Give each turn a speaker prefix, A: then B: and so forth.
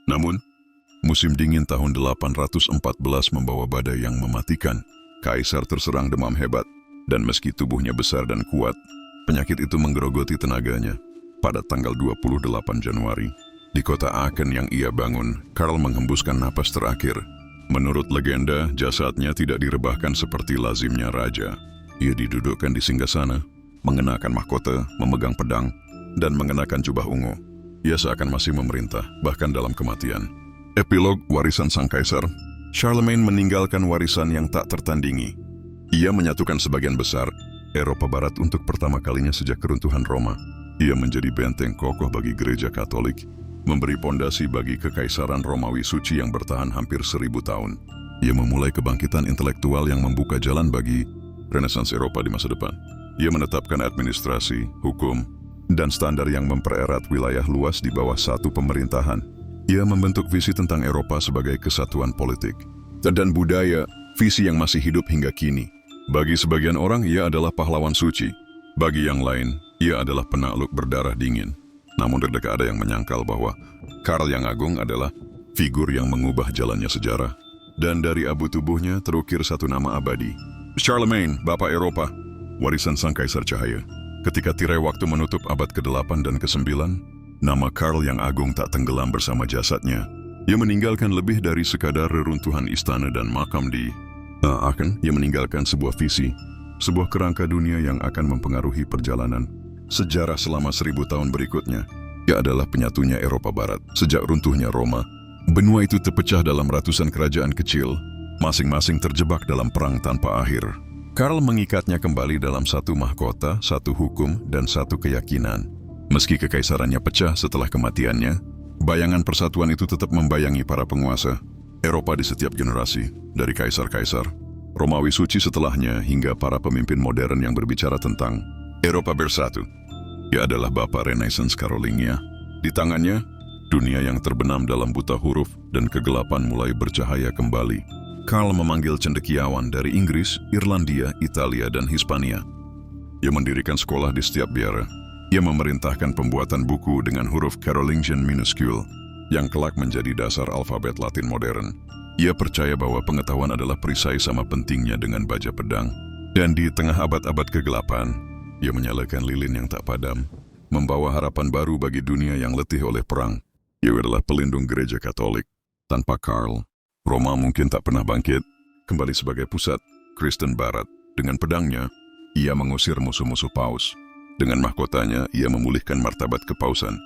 A: Namun, musim dingin tahun 814 membawa badai yang mematikan. Kaisar terserang demam hebat, dan meski tubuhnya besar dan kuat, penyakit itu menggerogoti tenaganya. Pada tanggal 28 Januari, di kota Aachen yang ia bangun, Karl menghembuskan napas terakhir. Menurut legenda, jasadnya tidak direbahkan seperti lazimnya raja. Ia didudukkan di singgasana, mengenakan mahkota, memegang pedang, dan mengenakan jubah ungu. Ia seakan masih memerintah, bahkan dalam kematian. Epilog warisan sang kaisar. Charlemagne meninggalkan warisan yang tak tertandingi. Ia menyatukan sebagian besar Eropa Barat untuk pertama kalinya sejak keruntuhan Roma. Ia menjadi benteng kokoh bagi gereja Katolik, memberi pondasi bagi kekaisaran Romawi suci yang bertahan hampir 1000 tahun. Ia memulai kebangkitan intelektual yang membuka jalan bagi Renaissance Eropa di masa depan. Ia menetapkan administrasi, hukum, dan standar yang mempererat wilayah luas di bawah satu pemerintahan. Ia membentuk visi tentang Eropa sebagai kesatuan politik dan budaya, visi yang masih hidup hingga kini. Bagi sebagian orang, ia adalah pahlawan suci. Bagi yang lain, ia adalah penakluk berdarah dingin. Namun tidak ada yang menyangkal bahwa Karl yang Agung adalah figur yang mengubah jalannya sejarah. Dan dari abu tubuhnya terukir satu nama abadi. Charlemagne, Bapa Eropa, warisan sang Kaisar Cahaya. Ketika tirai waktu menutup abad ke-8 dan ke-9, nama Karl yang Agung tak tenggelam bersama jasadnya. Ia meninggalkan lebih dari sekadar reruntuhan istana dan makam di Aachen. Ia meninggalkan sebuah visi, sebuah kerangka dunia yang akan mempengaruhi perjalanan sejarah selama 1000 tahun berikutnya. Ia adalah penyatunya Eropa Barat. Sejak runtuhnya Roma, benua itu terpecah dalam ratusan kerajaan kecil, masing-masing terjebak dalam perang tanpa akhir. Karl mengikatnya kembali dalam satu mahkota, satu hukum, dan satu keyakinan. Meski kekaisarannya pecah setelah kematiannya, bayangan persatuan itu tetap membayangi para penguasa Eropa di setiap generasi, dari kaisar-kaisar, Romawi suci setelahnya, hingga para pemimpin modern yang berbicara tentang Eropa bersatu. Ia adalah Bapa Renaissance Carolingia. Di tangannya, dunia yang terbenam dalam buta huruf dan kegelapan mulai bercahaya kembali. Karl memanggil cendekiawan dari Inggris, Irlandia, Italia, dan Hispania. Ia mendirikan sekolah di setiap biara. Ia memerintahkan pembuatan buku dengan huruf Carolingian minuskul, yang kelak menjadi dasar alfabet Latin modern. Ia percaya bahwa pengetahuan adalah perisai sama pentingnya dengan baja pedang. Dan di tengah abad-abad kegelapan, ia menyalakan lilin yang tak padam, membawa harapan baru bagi dunia yang letih oleh perang. Ia adalah pelindung gereja Katolik. Tanpa Karl, Roma mungkin tak pernah bangkit, kembali sebagai pusat Kristen Barat. Dengan pedangnya, ia mengusir musuh-musuh paus. Dengan mahkotanya, ia memulihkan martabat kepausan.